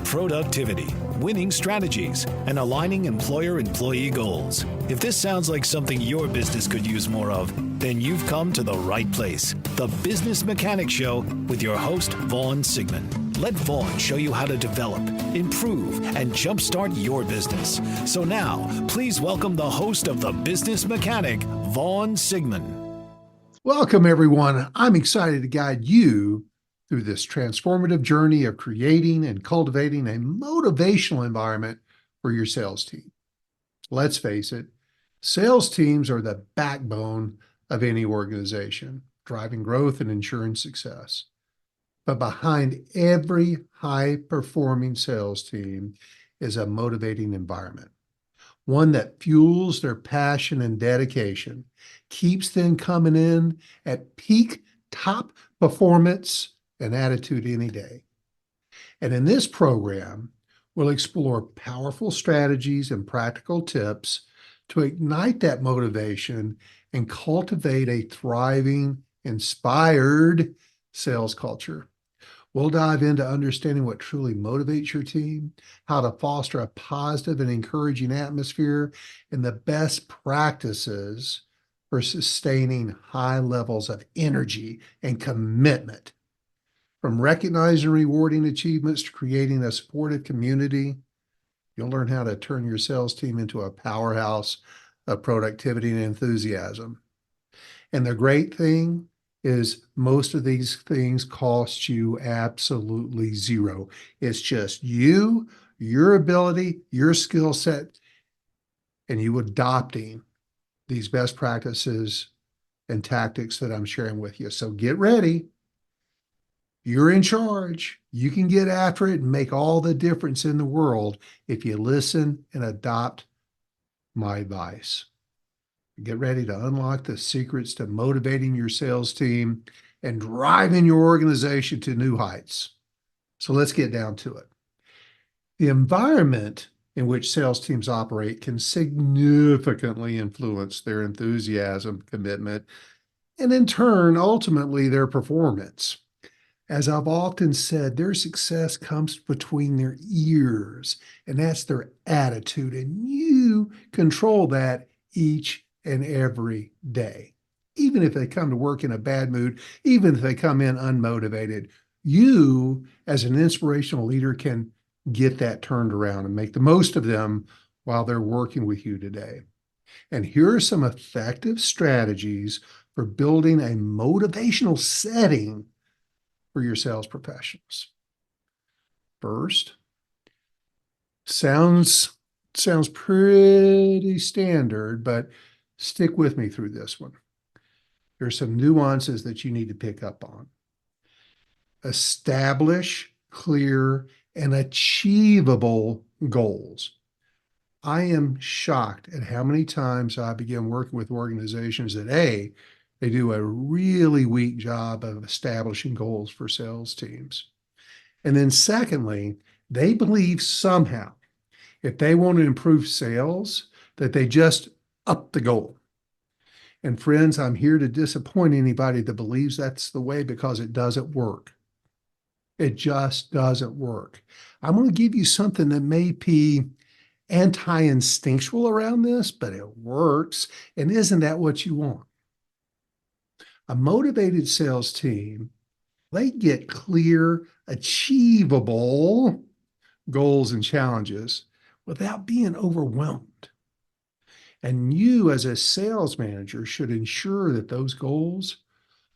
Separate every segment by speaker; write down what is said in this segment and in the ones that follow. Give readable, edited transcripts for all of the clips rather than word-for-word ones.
Speaker 1: productivity, winning strategies, and aligning employer-employee goals. If this sounds like something your business could use more of, then you've come to the right place. The Business Mechanic Show with your host, Vaughn Sigmund. Let Vaughn show you how to develop, improve, and jumpstart your business. So now, please welcome the host of The Business Mechanic, Vaughn Sigmund.
Speaker 2: Welcome, everyone. I'm excited to guide you through this transformative journey of creating and cultivating a motivational environment for your sales team. Let's face it, sales teams are the backbone of any organization, driving growth and ensuring success. But behind every high-performing sales team is a motivating environment, one that fuels their passion and dedication, keeps them coming in at peak top performance and attitude any day. And in this program, we'll explore powerful strategies and practical tips to ignite that motivation and cultivate a thriving, inspired sales culture. We'll dive into understanding what truly motivates your team, how to foster a positive and encouraging atmosphere, and the best practices for sustaining high levels of energy and commitment. From recognizing and rewarding achievements to creating a supportive community, you'll learn how to turn your sales team into a powerhouse of productivity and enthusiasm. And the great thing is most of these things cost you absolutely zero. It's just you, your ability, your skill set, and you adopting these best practices and tactics that I'm sharing with you. So get ready. You're in charge. You can get after it and make all the difference in the world if you listen and adopt my advice. Get ready to unlock the secrets to motivating your sales team and driving your organization to new heights. So let's get down to it. The environment in which sales teams operate can significantly influence their enthusiasm, commitment, and in turn, ultimately, their performance. As I've often said, their success comes between their ears, and that's their attitude, and you control that each and every day. Even if they come to work in a bad mood, even if they come in unmotivated, you, as an inspirational leader, can get that turned around and make the most of them while they're working with you today. And here are some effective strategies for building a motivational setting for your sales professionals. First, sounds pretty standard, but stick with me through this one. There's some nuances that you need to pick up on. Establish clear and achievable goals. I am shocked at how many times I begin working with organizations that they do a really weak job of establishing goals for sales teams. And then secondly, they believe somehow if they want to improve sales, that they just up the goal. And friends, I'm here to disappoint anybody that believes that's the way because it doesn't work. It just doesn't work. I'm going to give you something that may be anti-instinctual around this, but it works. And isn't that what you want? A motivated sales team, they get clear, achievable goals and challenges without being overwhelmed. And you, as a sales manager, should ensure that those goals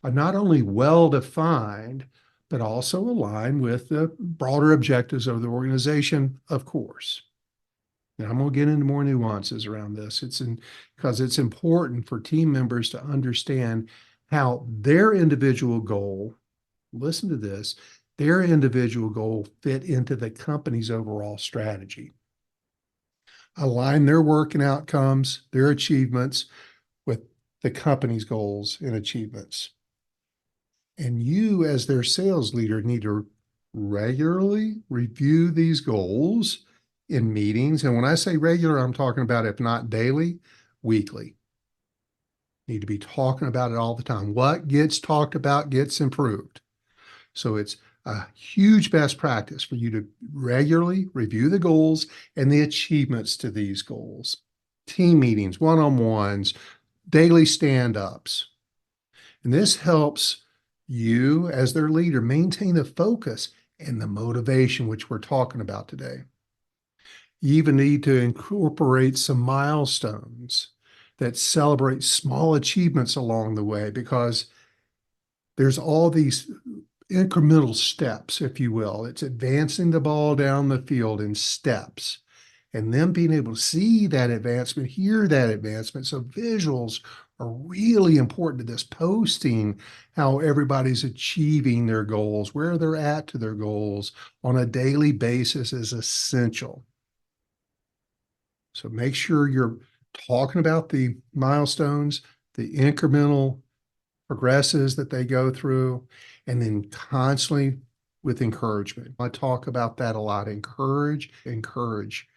Speaker 2: are not only well-defined, but also align with the broader objectives of the organization, of course. Now, I'm going to get into more nuances around this. Because it's important for team members to understand how their individual goal, listen to this, their individual goal fit into the company's overall strategy. Align their work and outcomes, their achievements with the company's goals and achievements. And you, as their sales leader, need to regularly review these goals in meetings. And when I say regular, I'm talking about, if not daily, weekly. Need to be talking about it all the time. What gets talked about gets improved. So it's a huge best practice for you to regularly review the goals and the achievements to these goals. Team meetings, one-on-ones, daily stand-ups. And this helps you as their leader maintain the focus and the motivation, which we're talking about today. You even need to incorporate some milestones that celebrate small achievements along the way, because there's all these incremental steps, if you will. It's advancing the ball down the field in steps, and then being able to see that advancement, hear that advancement. So visuals are really important to this. Posting how everybody's achieving their goals, where they're at to their goals on a daily basis is essential. So make sure you're talking about the milestones, the incremental progresses that they go through, and then constantly with encouragement. I talk about that a lot. Encourage, encourage.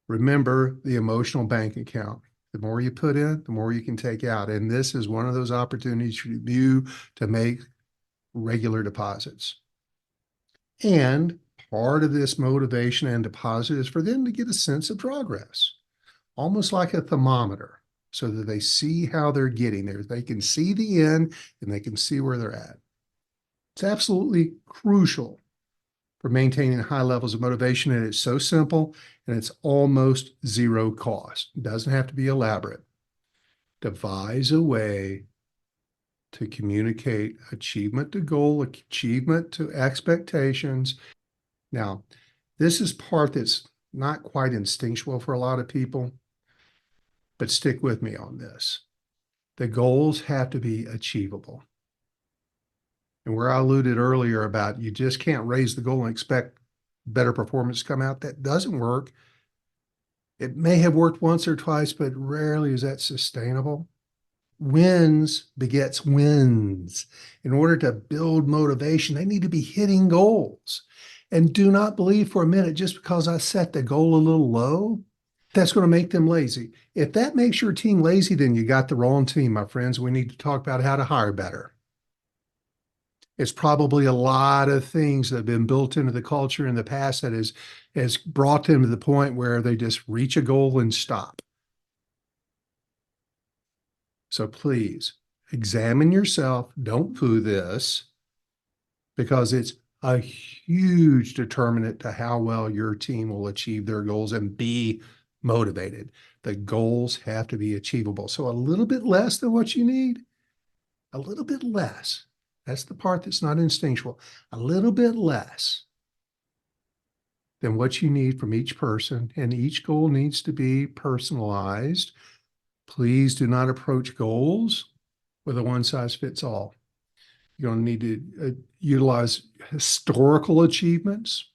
Speaker 2: Remember the emotional bank account. The more you put in, the more you can take out. And this is one of those opportunities for you to make regular deposits. And part of this motivation and deposit is for them to get a sense of progress, almost like a thermometer, so that they see how they're getting there. They can see the end and they can see where they're at. It's absolutely crucial for maintaining high levels of motivation, and it's so simple and it's almost zero cost. It doesn't have to be elaborate. Devise a way to communicate achievement to goal, achievement to expectations. Now, this is part that's not quite instinctual for a lot of people, but stick with me on this. The goals have to be achievable. And where I alluded earlier about you just can't raise the goal and expect better performance to come out, that doesn't work. It may have worked once or twice, but rarely is that sustainable. Wins begets wins. In order to build motivation, they need to be hitting goals. And do not believe for a minute, just because I set the goal a little low, that's going to make them lazy. If that makes your team lazy, then you got the wrong team, my friends. We need to talk about how to hire better. It's probably a lot of things that have been built into the culture in the past that has brought them to the point where they just reach a goal and stop. So please examine yourself. Don't poo this, because it's a huge determinant to how well your team will achieve their goals and be motivated. The goals have to be achievable. So a little bit less than what you need, a little bit less. That's the part that's not instinctual. A little bit less than what you need from each person, and each goal needs to be personalized. Please do not approach goals with a one-size-fits-all. You're going to need to utilize historical achievements,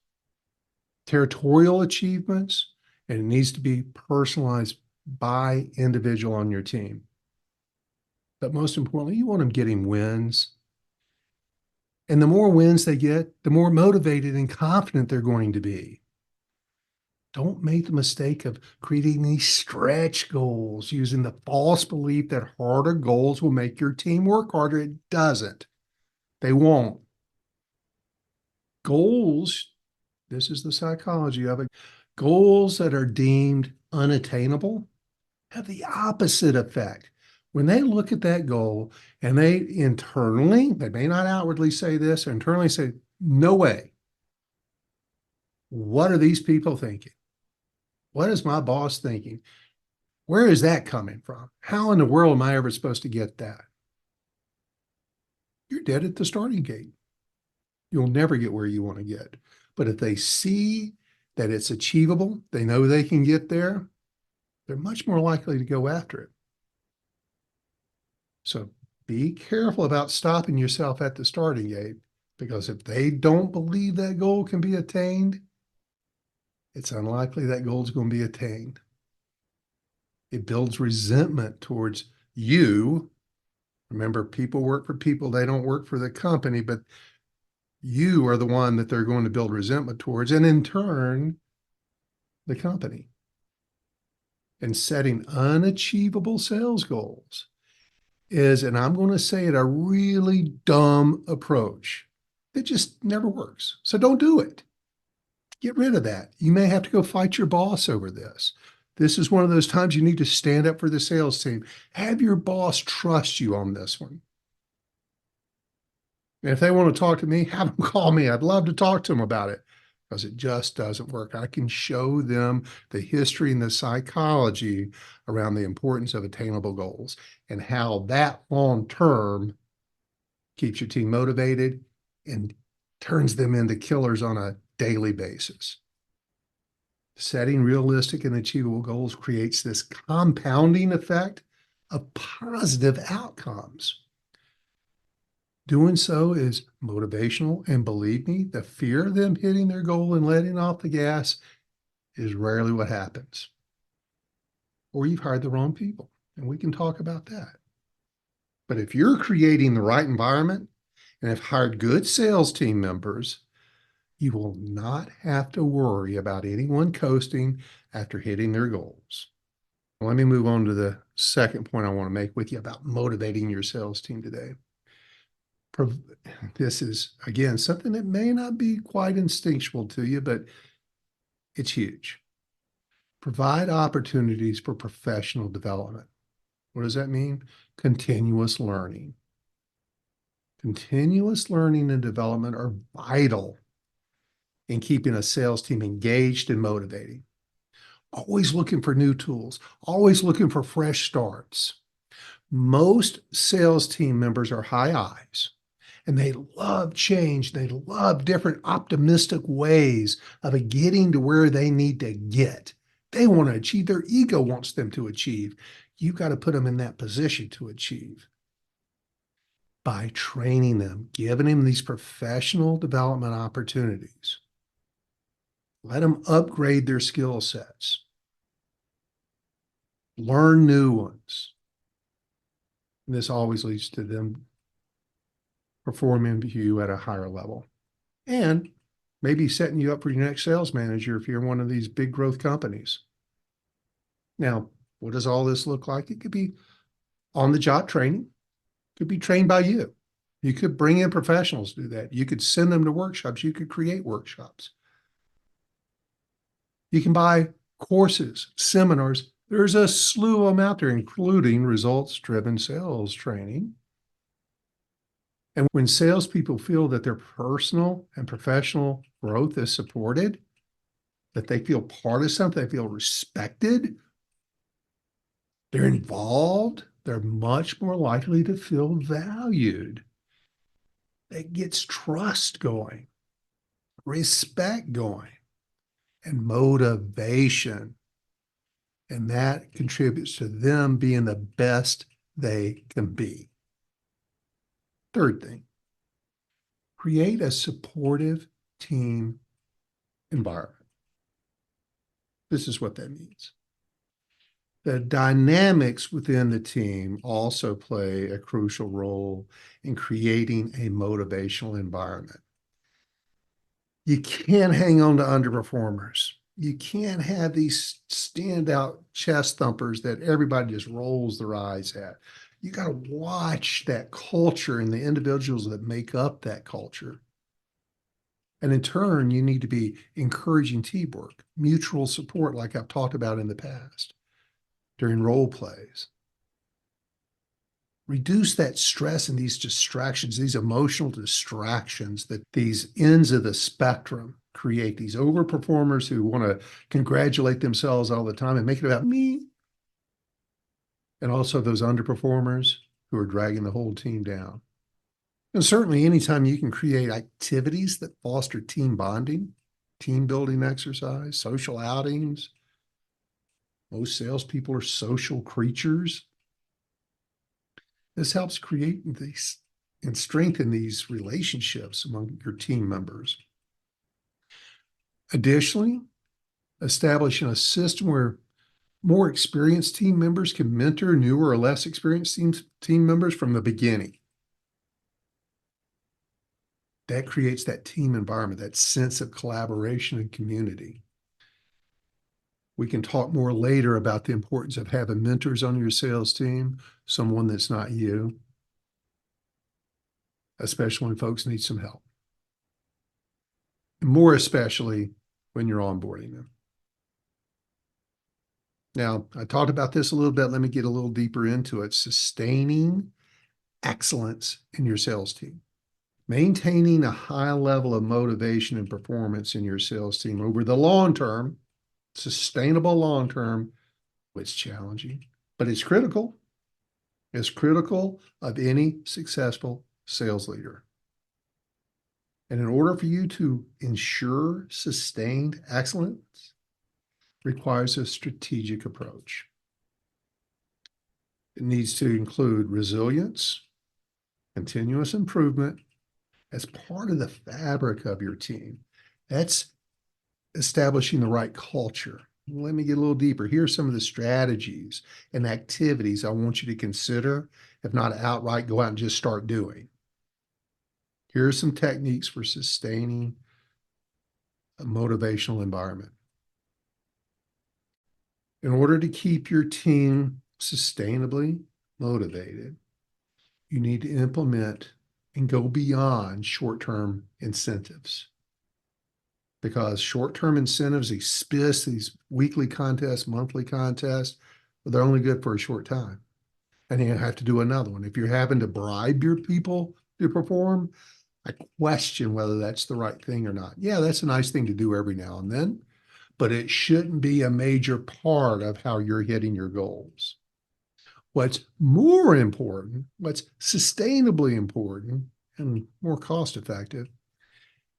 Speaker 2: territorial achievements, and it needs to be personalized by individual on your team. But most importantly, you want them getting wins. And the more wins they get, the more motivated and confident they're going to be. Don't make the mistake of creating these stretch goals using the false belief that harder goals will make your team work harder. It doesn't. They won't. Goals, this is the psychology of it, goals that are deemed unattainable have the opposite effect. When they look at that goal and they internally, they may not outwardly say this, internally say, no way. What are these people thinking? What is my boss thinking? Where is that coming from? How in the world am I ever supposed to get that? You're dead at the starting gate. You'll never get where you want to get. But if they see that it's achievable, they know they can get there, they're much more likely to go after it. So be careful about stopping yourself at the starting gate, because if they don't believe that goal can be attained, it's unlikely that goal is going to be attained. It builds resentment towards you. Remember, people work for people. They don't work for the company, but you are the one that they're going to build resentment towards, and in turn, the company. And setting unachievable sales goals is, and I'm going to say it, a really dumb approach. It just never works. So don't do it. Get rid of that. You may have to go fight your boss over this. This is one of those times you need to stand up for the sales team. Have your boss trust you on this one. And if they want to talk to me, have them call me. I'd love to talk to them about it because it just doesn't work. I can show them the history and the psychology around the importance of attainable goals and how that long term keeps your team motivated and turns them into killers on a daily basis. Setting realistic and achievable goals creates this compounding effect of positive outcomes. Doing so is motivational, and believe me, the fear of them hitting their goal and letting off the gas is rarely what happens. Or you've hired the wrong people, and we can talk about that. But if you're creating the right environment and have hired good sales team members, you will not have to worry about anyone coasting after hitting their goals. Let me move on to the second point I want to make with you about motivating your sales team today. This is, again, something that may not be quite instinctual to you, but it's huge. Provide opportunities for professional development. What does that mean? Continuous learning. Continuous learning and development are vital in keeping a sales team engaged and motivating. Always looking for new tools, always looking for fresh starts. Most sales team members are high I's and they love change. They love different optimistic ways of getting to where they need to get. They want to achieve, their ego wants them to achieve. You've got to put them in that position to achieve by training them, giving them these professional development opportunities. Let them upgrade their skill sets. Learn new ones. And this always leads to them performing for you at a higher level. And maybe setting you up for your next sales manager if you're one of these big growth companies. Now, what does all this look like? It could be on-the-job training. It could be trained by you. You could bring in professionals to do that. You could send them to workshops. You could create workshops. You can buy courses, seminars. There's a slew of them out there, including results-driven sales training. And when salespeople feel that their personal and professional growth is supported, that they feel part of something, they feel respected, they're involved, they're much more likely to feel valued. That gets trust going, respect going, and motivation. And that contributes to them being the best they can be. Third thing, create a supportive team environment. This is what that means. The dynamics within the team also play a crucial role in creating a motivational environment. You can't hang on to underperformers. You can't have these standout chest thumpers that everybody just rolls their eyes at. You got to watch that culture and the individuals that make up that culture. And in turn, you need to be encouraging teamwork, mutual support, like I've talked about in the past, during role plays. Reduce that stress and these distractions, these emotional distractions that these ends of the spectrum create, these overperformers who want to congratulate themselves all the time and make it about me. And also those underperformers who are dragging the whole team down. And certainly anytime you can create activities that foster team bonding, team building exercise, social outings. Most salespeople are social creatures. This helps create these and strengthen these relationships among your team members. Additionally, establishing a system where more experienced team members can mentor newer or less experienced team members from the beginning. That creates that team environment, that sense of collaboration and community. We can talk more later about the importance of having mentors on your sales team, someone that's not you, especially when folks need some help. more especially when you're onboarding them. Now, I talked about this a little bit. Let me get a little deeper into it. Sustaining excellence in your sales team. Maintaining a high level of motivation and performance in your sales team over the long term, sustainable long term, it's challenging, but it's critical. It's critical of any successful sales leader. And in order for you to ensure sustained excellence, requires a strategic approach. It needs to include resilience, continuous improvement as part of the fabric of your team. That's establishing the right culture. Let me get a little deeper. Here are some of the strategies and activities I want you to consider, if not outright go out and just start doing. Here are some techniques for sustaining a motivational environment. In order to keep your team sustainably motivated, you need to implement and go beyond short-term incentives. Because short-term incentives, these spiffs, these weekly contests, monthly contests, well, they're only good for a short time. And you have to do another one. If you're having to bribe your people to perform, I question whether that's the right thing or not. Yeah, that's a nice thing to do every now and then, but it shouldn't be a major part of how you're hitting your goals. What's more important, what's sustainably important and more cost effective,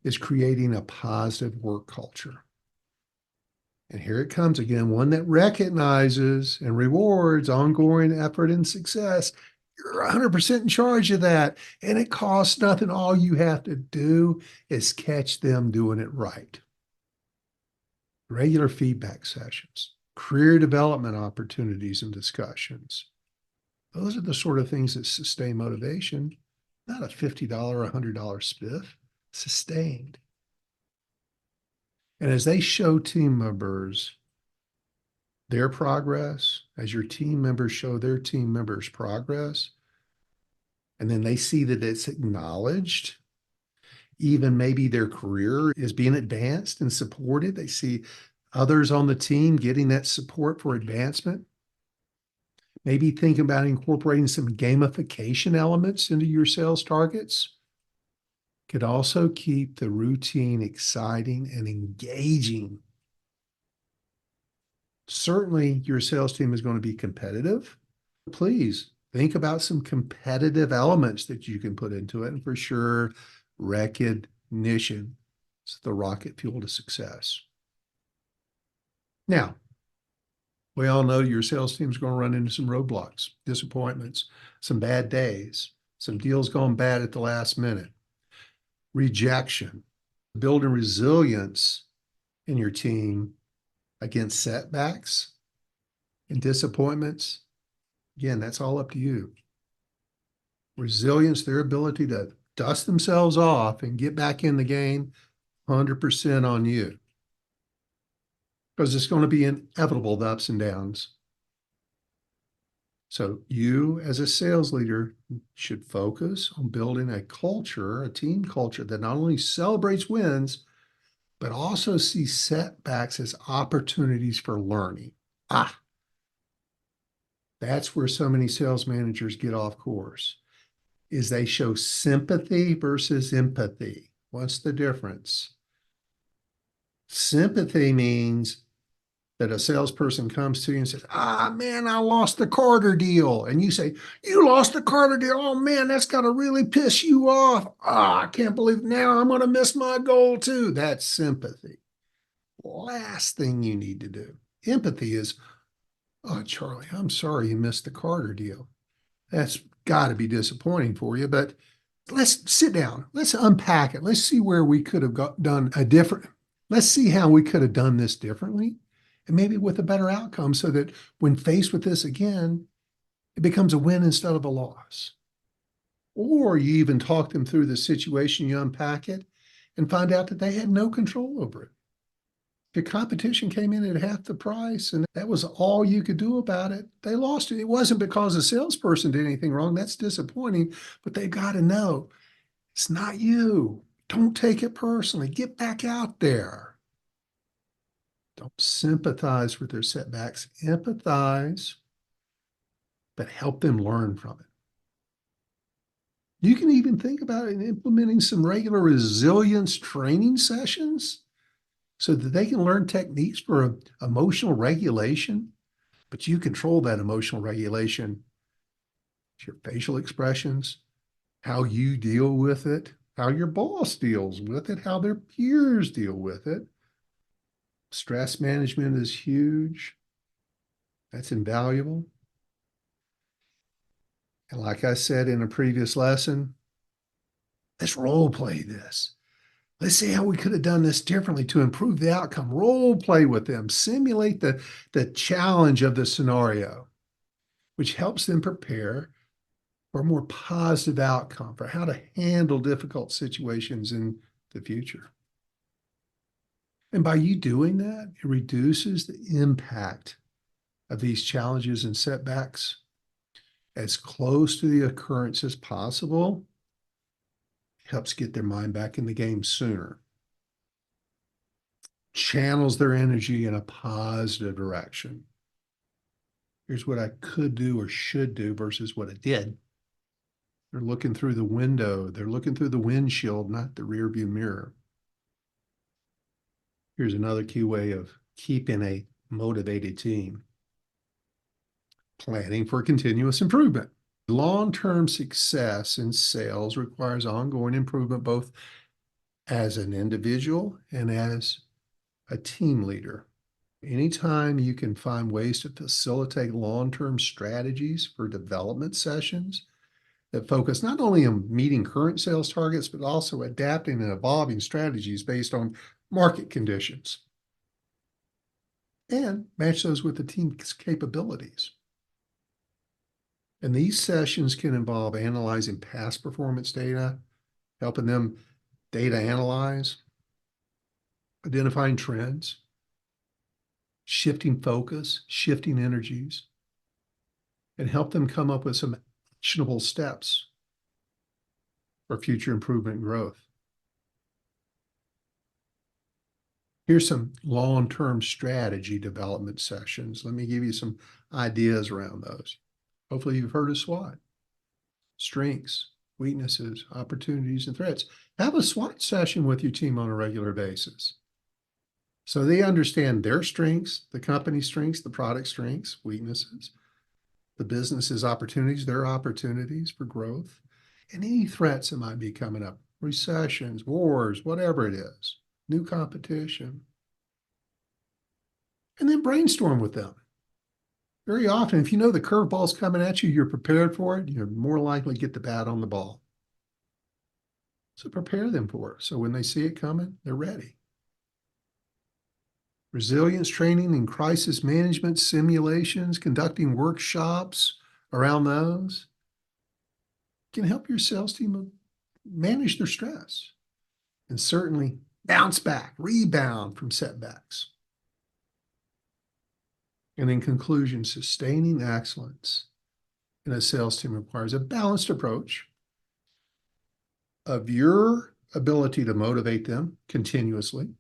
Speaker 2: is creating a positive work culture. And here it comes again, one that recognizes and rewards ongoing effort and success. You're 100% in charge of that, and it costs nothing. All you have to do is catch them doing it right. Regular feedback sessions, career development opportunities and discussions. Those are the sort of things that sustain motivation, not a $50 or $100 spiff, sustained. And as they show team members their progress, as your team members show their team members progress, and then they see that it's acknowledged, even maybe their career is being advanced and supported. They see others on the team getting that support for advancement. Maybe think about incorporating some gamification elements into your sales targets. Could also keep the routine exciting and engaging. Certainly, your sales team is going to be competitive. Please think about some competitive elements that you can put into it. And for sure, recognition is the rocket fuel to success. Now, we all know your sales team is going to run into some roadblocks, disappointments, some bad days, some deals going bad at the last minute, rejection, building resilience in your team against setbacks and disappointments. Again, that's all up to you. Resilience, their ability to dust themselves off and get back in the game, 100% on you. Because it's going to be inevitable, the ups and downs. So you, as a sales leader, should focus on building a culture, a team culture that not only celebrates wins, but also sees setbacks as opportunities for learning. That's where so many sales managers get off course, is they show sympathy versus empathy. What's the difference? Sympathy means that a salesperson comes to you and says, man, I lost the Carter deal. And you say, you lost the Carter deal. Oh man, that's got to really piss you off. I can't believe now I'm going to miss my goal too. That's sympathy. Last thing you need to do. Empathy is, oh, Charlie, I'm sorry you missed the Carter deal. That's got to be disappointing for you, but let's sit down. Let's unpack it. Let's see where we could have done a different. Let's see how we could have done this differently and maybe with a better outcome so that when faced with this again, it becomes a win instead of a loss. Or you even talk them through the situation, you unpack it and find out that they had no control over it. The competition came in at half the price and that was all you could do about it. They lost it. It wasn't because the salesperson did anything wrong. That's disappointing, but they've got to know it's not you. Don't take it personally. Get back out there. Don't sympathize with their setbacks. Empathize, but help them learn from it. You can even think about it in implementing some regular resilience training sessions so that they can learn techniques for emotional regulation, but you control that emotional regulation. It's your facial expressions, how you deal with it, how your boss deals with it, how their peers deal with it. Stress management is huge. That's invaluable. And like I said in a previous lesson, let's role play this. Let's see how we could have done this differently to improve the outcome. Role play with them, simulate the challenge of the scenario, which helps them prepare for a more positive outcome, for how to handle difficult situations in the future. And by you doing that, it reduces the impact of these challenges and setbacks as close to the occurrence as possible. It helps get their mind back in the game sooner, channels their energy in a positive direction. Here's what I could do or should do versus what I did. They're looking through the window. They're looking through the windshield, not the rearview mirror. Here's another key way of keeping a motivated team. Planning for continuous improvement. Long-term success in sales requires ongoing improvement, both as an individual and as a team leader. Anytime you can find ways to facilitate long-term strategies for development sessions that focus not only on meeting current sales targets, but also adapting and evolving strategies based on market conditions, and match those with the team's capabilities. And these sessions can involve analyzing past performance data, helping them data analyze, identifying trends, shifting focus, shifting energies, and help them come up with some actionable steps for future improvement and growth. Here's some long-term strategy development sessions. Let me give you some ideas around those. Hopefully you've heard of SWOT. Strengths, weaknesses, opportunities, and threats. Have a SWOT session with your team on a regular basis, so they understand their strengths, the company's strengths, the product strengths, weaknesses, the business's opportunities, their opportunities for growth, and any threats that might be coming up, recessions, wars, whatever it is, new competition. And then brainstorm with them. Very often, if you know the curveball's coming at you, you're prepared for it, you're more likely to get the bat on the ball. So prepare them for it. So when they see it coming, they're ready. Resilience training and crisis management simulations, conducting workshops around those can help your sales team manage their stress and certainly bounce back, rebound from setbacks. And in conclusion, sustaining excellence in a sales team requires a balanced approach of your ability to motivate them continuously,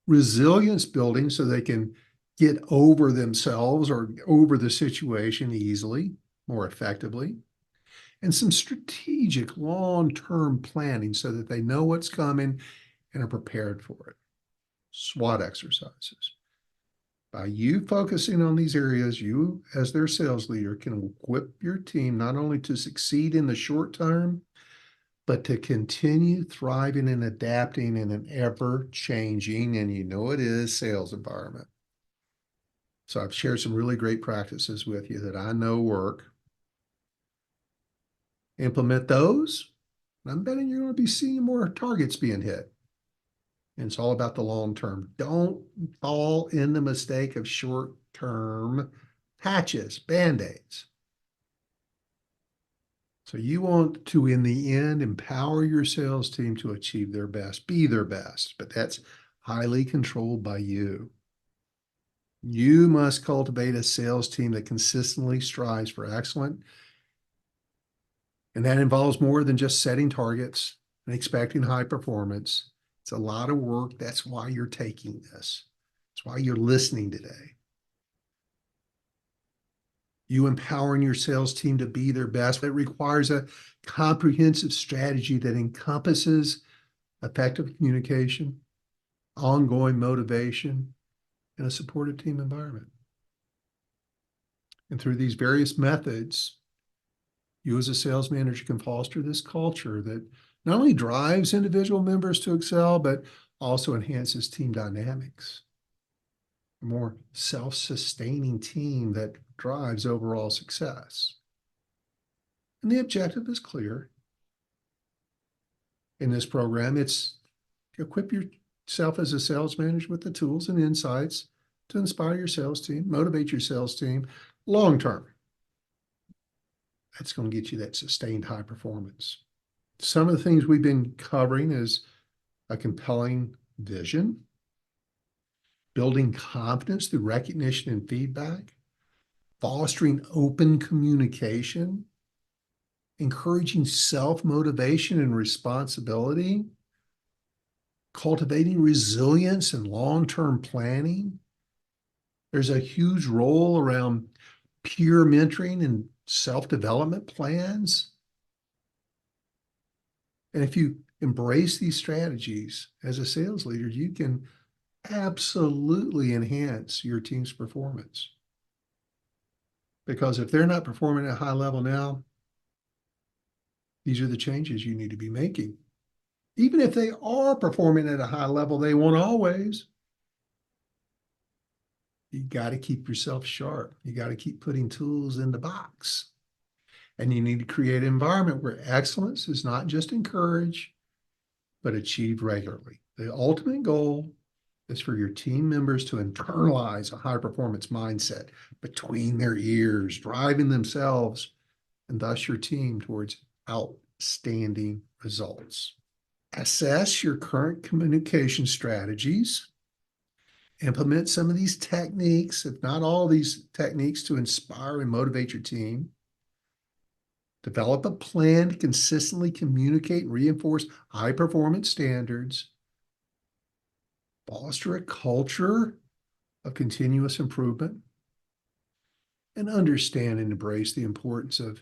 Speaker 2: resilience building so they can get over themselves or over the situation easily, more effectively, and some strategic long-term planning so that they know what's coming and are prepared for it. SWOT exercises. By you focusing on these areas, you as their sales leader can equip your team not only to succeed in the short term, but to continue thriving and adapting in an ever-changing, and you know it is, sales environment. So I've shared some really great practices with you that I know work. Implement those, and I'm betting you're going to be seeing more targets being hit. And it's all about the long term. Don't fall in the mistake of short-term patches, band-aids. So you want to, in the end, empower your sales team to achieve their best, be their best, but that's highly controlled by you. You must cultivate a sales team that consistently strives for excellence. And that involves more than just setting targets. and expecting high performance. It's a lot of work. That's why you're taking this. That's why you're listening today. You empowering your sales team to be their best. It requires a comprehensive strategy that encompasses effective communication, ongoing motivation, and a supportive team environment. And through these various methods, you as a sales manager can foster this culture that not only drives individual members to excel, but also enhances team dynamics. A more self-sustaining team that drives overall success. And the objective is clear. In this program, it's to equip yourself as a sales manager with the tools and insights to inspire your sales team, motivate your sales team long term. That's going to get you that sustained high performance. Some of the things we've been covering is a compelling vision, building confidence through recognition and feedback, fostering open communication, encouraging self-motivation and responsibility, cultivating resilience and long-term planning. There's a huge role around peer mentoring and self-development plans. And if you embrace these strategies as a sales leader, you can absolutely enhance your team's performance. Because if they're not performing at a high level now, these are the changes you need to be making. Even if they are performing at a high level, they won't always. You got to keep yourself sharp. You got to keep putting tools in the box. And you need to create an environment where excellence is not just encouraged, but achieved regularly. The ultimate goal is for your team members to internalize a high-performance mindset between their ears, driving themselves and thus your team towards outstanding results. Assess your current communication strategies. Implement some of these techniques, if not all these techniques, to inspire and motivate your team. Develop a plan to consistently communicate and reinforce high-performance standards. Foster a culture of continuous improvement. And understand and embrace the importance of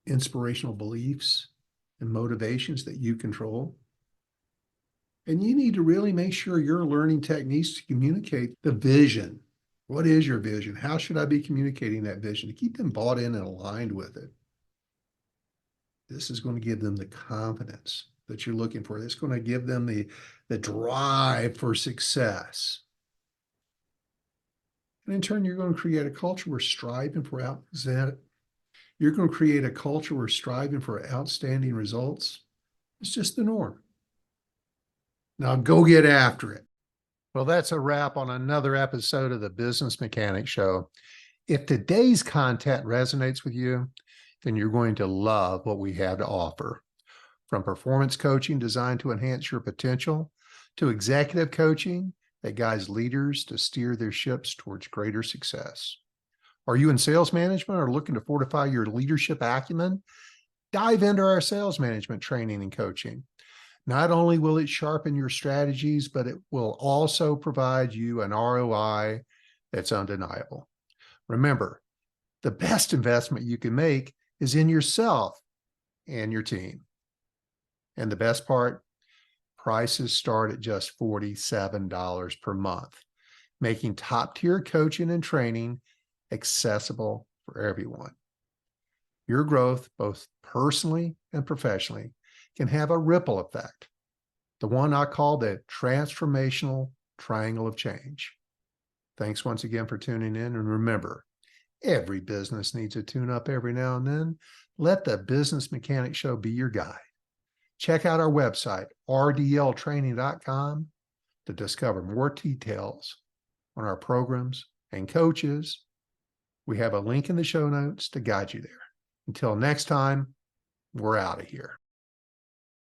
Speaker 2: inspirational beliefs and motivations that you control. And you need to really make sure you're learning techniques to communicate the vision. What is your vision? How should I be communicating that vision to keep them bought in and aligned with it? This is going to give them the confidence that you're looking for. It's going to give them the drive for success. And in turn, you're going to create a culture where striving for you're going to create a culture where striving for outstanding results is just the norm. Now go get after it. Well, that's a wrap on another episode of the Business Mechanic Show. If today's content resonates with you, then you're going to love what we have to offer. From performance coaching designed to enhance your potential, to executive coaching that guides leaders to steer their ships towards greater success. Are you in sales management or looking to fortify your leadership acumen? Dive into our sales management training and coaching. Not only will it sharpen your strategies, but it will also provide you an ROI that's undeniable. Remember, the best investment you can make is in yourself and your team. And the best part, prices start at just $47 per month, making top-tier coaching and training accessible for everyone. Your growth, both personally and professionally, can have a ripple effect, the one I call the transformational triangle of change. Thanks once again for tuning in, and remember, every business needs a tune-up every now and then. Let the Business Mechanic Show be your guide. Check out our website, rdltraining.com, to discover more details on our programs and coaches. We have a link in the show notes to guide you there. Until next time, we're out of here.